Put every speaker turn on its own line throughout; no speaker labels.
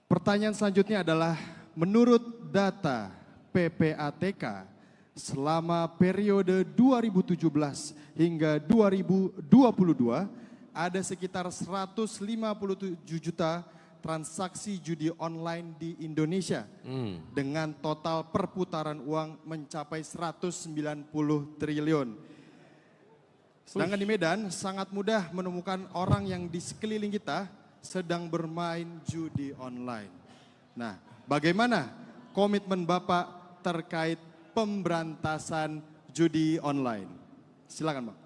Pertanyaan selanjutnya adalah, menurut data PPATK, selama periode 2017 hingga 2022, ada sekitar 157 juta transaksi judi online di Indonesia dengan total perputaran uang mencapai 190 triliun. Sedangkan di Medan sangat mudah menemukan orang yang di sekeliling kita sedang bermain judi online. Nah, bagaimana komitmen Bapak terkait pemberantasan judi online? Silakan, Pak.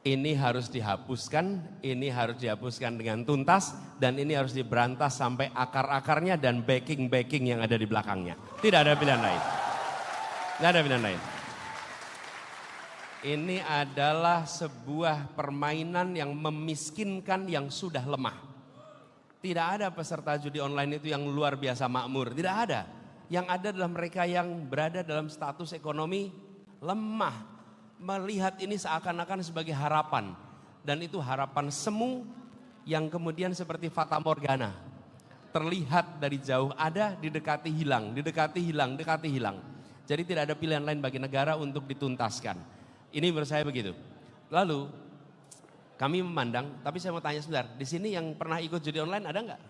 Ini harus dihapuskan dengan tuntas, dan ini harus diberantas sampai akar-akarnya dan backing-backing yang ada di belakangnya. Tidak ada pilihan lain. Tidak ada pilihan lain. Ini adalah sebuah permainan yang memiskinkan yang sudah lemah. Tidak ada peserta judi online itu yang luar biasa makmur, tidak ada. Yang ada adalah mereka yang berada dalam status ekonomi lemah. Melihat ini seakan-akan sebagai harapan. Dan itu harapan semu yang kemudian seperti fata morgana. Terlihat dari jauh ada, didekati hilang, didekati hilang, dekati hilang. Jadi tidak ada pilihan lain bagi negara untuk dituntaskan. Ini menurut saya begitu. Lalu kami memandang, tapi saya mau tanya sebentar, di sini yang pernah ikut judi online ada nggak?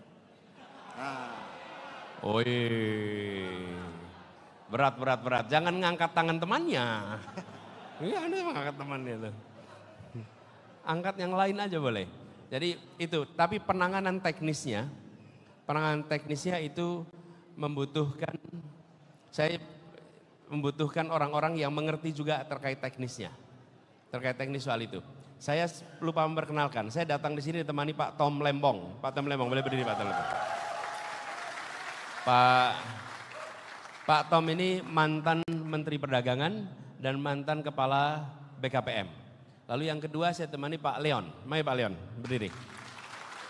Berat. Jangan ngangkat tangan temannya. Iya, Anda angkat temannya tuh. Angkat yang lain aja boleh. Jadi itu, tapi penanganan teknisnya itu membutuhkan orang-orang yang mengerti juga terkait teknisnya. Terkait teknis soal itu. Saya lupa memperkenalkan, saya datang di sini ditemani Pak Tom Lembong. Pak Tom Lembong, boleh berdiri Pak Tom Lembong. Pak Tom ini mantan Menteri Perdagangan dan mantan Kepala BKPM. Lalu yang kedua saya temani Pak Leon. Mari Pak Leon, berdiri.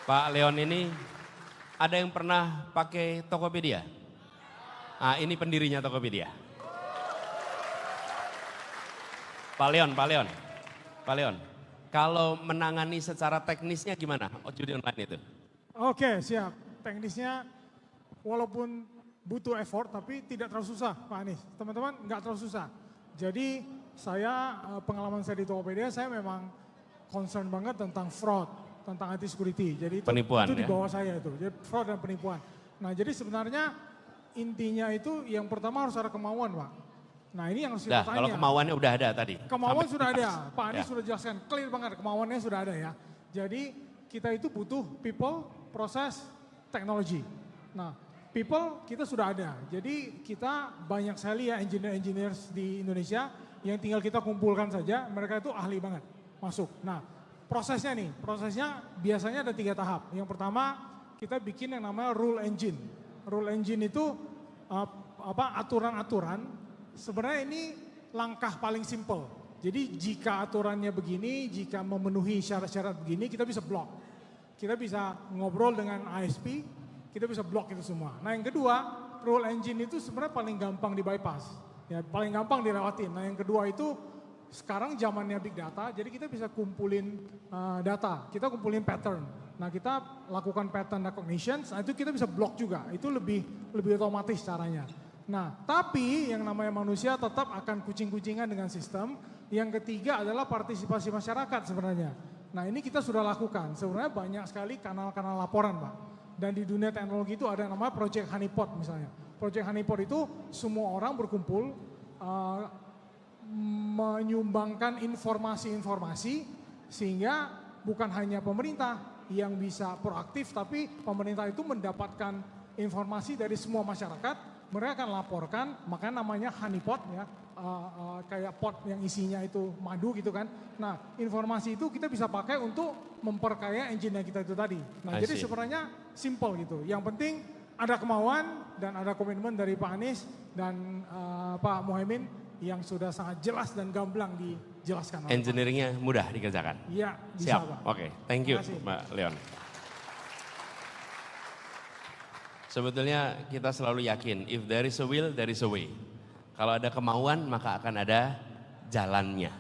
Pak Leon ini ada yang pernah pakai Tokopedia? Ah, ini pendirinya Tokopedia. Pak Leon. Kalau menangani secara teknisnya gimana judi online itu?
Oke, siap. Teknisnya walaupun butuh effort tapi tidak terlalu susah, Pak Anies. Teman-teman nggak terlalu susah. Jadi pengalaman saya di Tokopedia, saya memang concern banget tentang fraud, tentang anti security. Jadi
penipuan,
itu di bawah saya itu, jadi fraud dan penipuan. Nah jadi sebenarnya intinya itu yang pertama harus ada kemauan, Pak. Nah ini yang harus kita tanya.
Kalau kemauannya udah ada tadi.
Kemauan sudah ada, Pak Anies sudah jelaskan, clear banget kemauannya sudah ada ya. Jadi kita itu butuh people, proses, teknologi. Nah people kita sudah ada, jadi kita banyak sekali ya engineer di Indonesia yang tinggal kita kumpulkan saja, mereka itu ahli banget masuk. Nah prosesnya biasanya ada 3 tahap. Yang pertama kita bikin yang namanya rule engine. Rule engine itu aturan-aturan. Sebenarnya ini langkah paling simple. Jadi jika aturannya begini, jika memenuhi syarat-syarat begini, kita bisa block. Kita bisa ngobrol dengan ISP, kita bisa block itu semua. Nah yang kedua, rule engine itu sebenarnya paling gampang di bypass. Ya, paling gampang dilewatin. Nah yang kedua itu sekarang zamannya big data, jadi kita bisa kumpulin data, kita kumpulin pattern. Nah kita lakukan pattern recognition, nah itu kita bisa block juga, itu lebih otomatis caranya. Nah tapi yang namanya manusia tetap akan kucing-kucingan dengan sistem. Yang ketiga adalah partisipasi masyarakat sebenarnya. Nah ini kita sudah lakukan, sebenarnya banyak sekali kanal-kanal laporan Pak. Dan di dunia teknologi itu ada yang namanya Project Honeypot misalnya. Project Honeypot itu semua orang berkumpul menyumbangkan informasi-informasi sehingga bukan hanya pemerintah yang bisa proaktif, tapi pemerintah itu mendapatkan informasi dari semua masyarakat, mereka akan laporkan, makanya namanya honeypot ya, kayak pot yang isinya itu madu gitu kan. Nah informasi itu kita bisa pakai untuk memperkaya engine yang kita itu tadi. Nah jadi sebenarnya simple gitu, yang penting ada kemauan dan ada komitmen dari Pak Anies dan Pak Muhaimin yang sudah sangat jelas dan gamblang dijelaskan.
Engineeringnya mudah dikerjakan?
Iya, bisa
Siap.
Pak.
Oke, thank you Mbak Leon. Sebetulnya kita selalu yakin, if there is a will, there is a way. Kalau ada kemauan, maka akan ada jalannya.